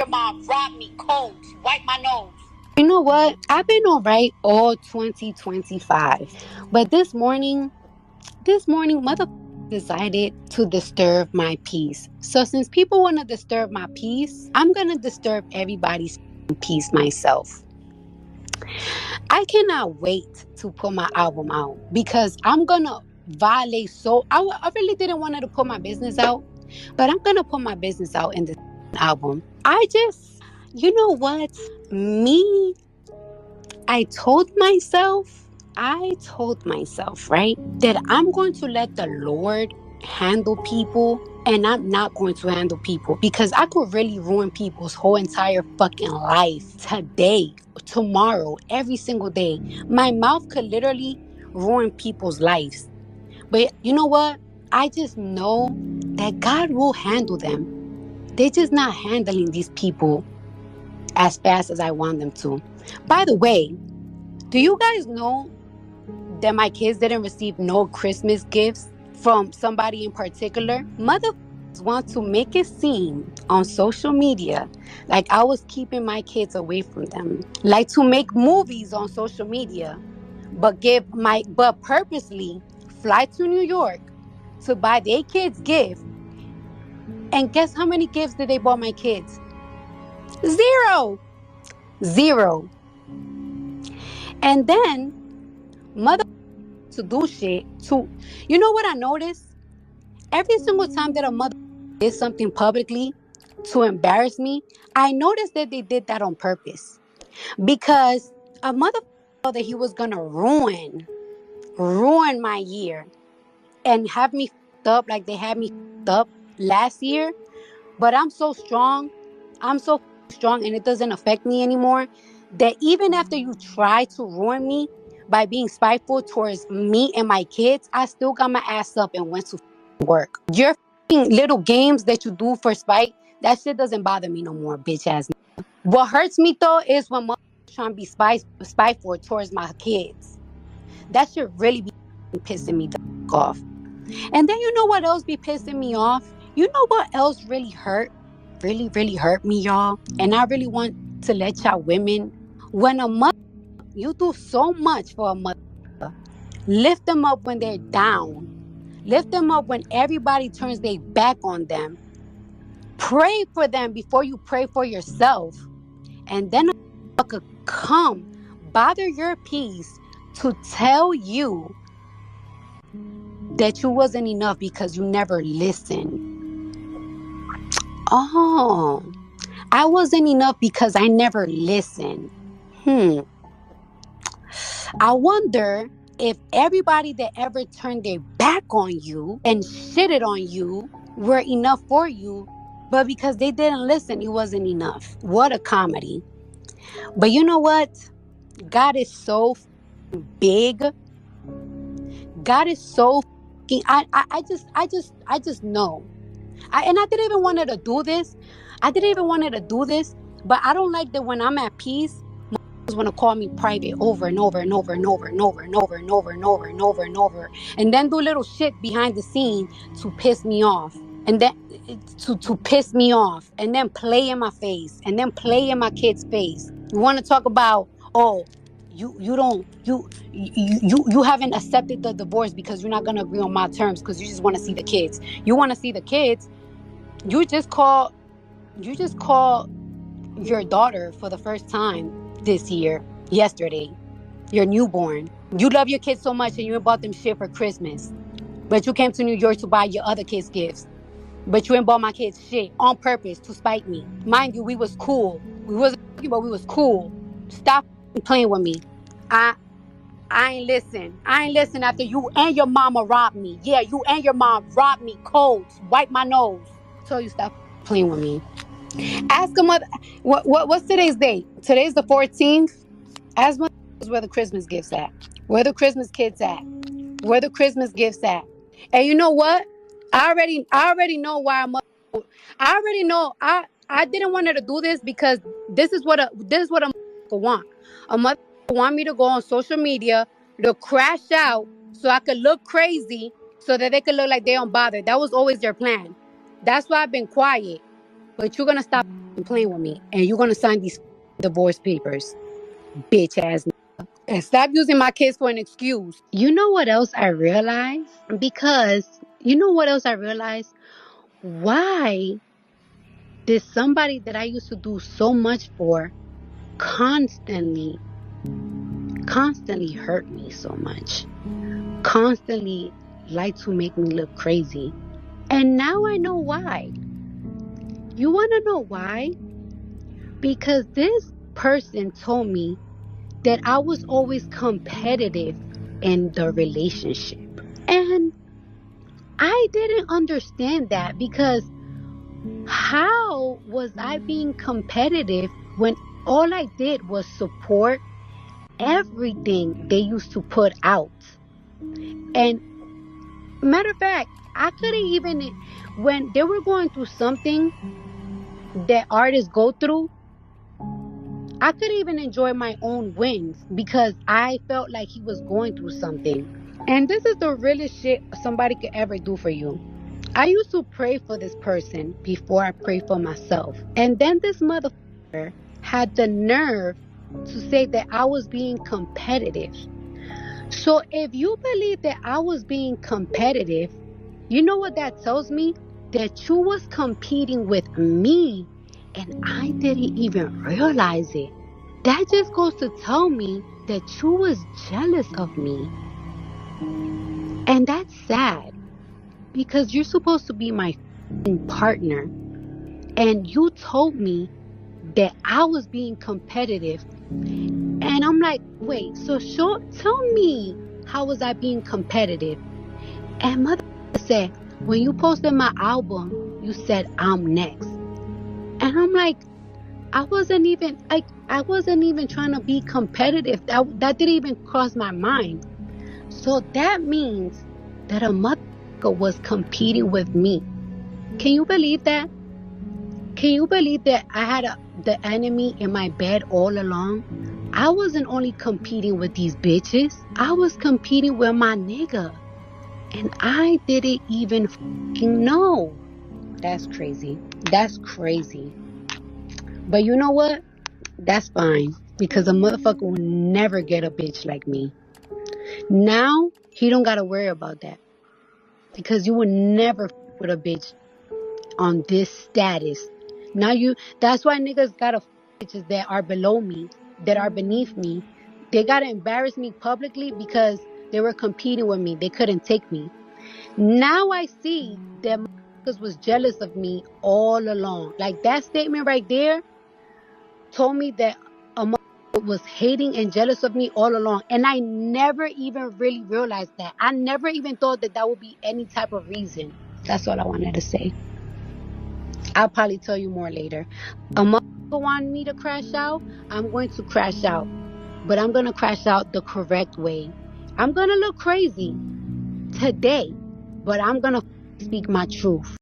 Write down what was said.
Your mom robbed me cold. Wipe my nose. You know what? I've been alright all 2025. But this morning, mother decided to disturb my peace. So since people want to disturb my peace, I'm going to disturb everybody's peace myself. I cannot wait to put my album out because I'm going to violate I really didn't want to put my business out, but I'm going to put my business out in this album. You know what? Me, I told myself, right, that I'm going to let the Lord handle people and I'm not going to handle people because I could really ruin people's whole entire fucking life today, tomorrow, every single day. My mouth could literally ruin people's lives. But you know what? I just know that God will handle them. They're just not handling these people as fast as I want them to. By the way, do you guys know that my kids didn't receive no Christmas gifts from somebody in particular? Motherfuckers want to make it seem on social media like I was keeping my kids away from them. Like to make movies on social media, but purposely fly to New York to buy their kids gifts. And guess how many gifts did they buy my kids? Zero. Zero. And then mother to do shit to, you know what I noticed? Every single time that a mother did something publicly to embarrass me, I noticed that they did that on purpose. Because a mother thought that he was gonna ruin my year and have me fucked up like they had me fucked up last year. But I'm so strong. I'm so strong and it doesn't affect me anymore. That even after you try to ruin me by being spiteful towards me and my kids, I still got my ass up and went to work. Your little games that you do for spite, that shit doesn't bother me no more, bitch ass. What hurts me though is when motherfuckers trying to be spiteful towards my kids. That should really be pissing me the off. And then you know what else be pissing me off? You know what else really hurt? Really, really hurt me, y'all. And I really want to let y'all women, when a mother, you do so much for a mother. Lift them up when they're down. Lift them up when everybody turns their back on them. Pray for them before you pray for yourself. And then a motherfucker come bother your peace to tell you that you wasn't enough because you never listened. Oh, I wasn't enough because I never listened. I wonder if everybody that ever turned their back on you and shitted on you were enough for you, but because they didn't listen, it wasn't enough. What a comedy. But you know what? God is so big. God is so I just know. And I didn't even wanted to do this. But I don't like that when I'm at peace, want to call me private over and over and over and over and over and over and over and over and over and over, and then do little shit behind the scene to piss me off, and then to piss me off, and then play in my face, and then play in my kid's face. You want to talk about, oh, you haven't accepted the divorce because you're not gonna agree on my terms because you just want to see the kids. You want to see the kids. You just call your daughter for the first time this year, yesterday, your newborn. You love your kids so much and you ain't bought them shit for Christmas. But you came to New York to buy your other kids gifts. But you ain't bought my kids shit on purpose to spite me. Mind you, we was cool. We wasn't arguing, but we was cool. Stop playing with me. I ain't listen. I ain't listen after you and your mama robbed me. Yeah, you and your mom robbed me cold. Wipe my nose. So you stop playing with me. Ask a mother. What's today's date? Today's the 14th. Ask mother where the Christmas gifts at. Where the Christmas kids at. Where the Christmas gifts at. And you know what? I already know why I already know. I didn't want her to do this because this is what a want. A mother want me to go on social media to crash out so I could look crazy so that they could look like they don't bother. That was always their plan. That's why I've been quiet. but you're gonna stop playing with me, and you're gonna sign these divorce papers, bitch ass. And stop using my kids for an excuse. You know what else I realized? Why did somebody that I used to do so much for constantly hurt me so much? Constantly like to make me look crazy. And now I know why. You want to know why? Because this person told me that I was always competitive in the relationship. And I didn't understand that, because how was I being competitive when all I did was support everything they used to put out? And matter of fact, I couldn't even, when they were going through something that artists go through, I couldn't even enjoy my own wins because I felt like he was going through something. And this is the realest shit somebody could ever do for you. I used to pray for this person before I prayed for myself. And then this motherfucker had the nerve to say that I was being competitive. So if you believe that I was being competitive, you know what that tells me? That you was competing with me and I didn't even realize it. That just goes to tell me that you was jealous of me. And that's sad, because you're supposed to be my partner. And you told me that I was being competitive. And I'm like, wait, so tell me, how was I being competitive? And mother said, when you posted my album, you said I'm next. And I'm like, I wasn't even trying to be competitive. That didn't even cross my mind. So that means that a motherfucker was competing with me. Can you believe that? Can you believe that I had the enemy in my bed all along? I wasn't only competing with these bitches. I was competing with my nigga. And I didn't even fucking know. That's crazy. That's crazy. But you know what? That's fine. Because a motherfucker will never get a bitch like me. Now, he don't got to worry about that. Because you will never with a bitch on this status. Now that's why niggas gotta bitches that are below me, that are beneath me. They gotta embarrass me publicly because they were competing with me. They couldn't take me. Now I see that motherfuckers was jealous of me all along. Like that statement right there told me that a motherfucker was hating and jealous of me all along. And I never even really realized that. I never even thought that would be any type of reason. That's all I wanted to say. I'll probably tell you more later. A motherfucker wanted me to crash out, I'm going to crash out. But I'm going to crash out the correct way. I'm going to look crazy today, but I'm going to speak my truth.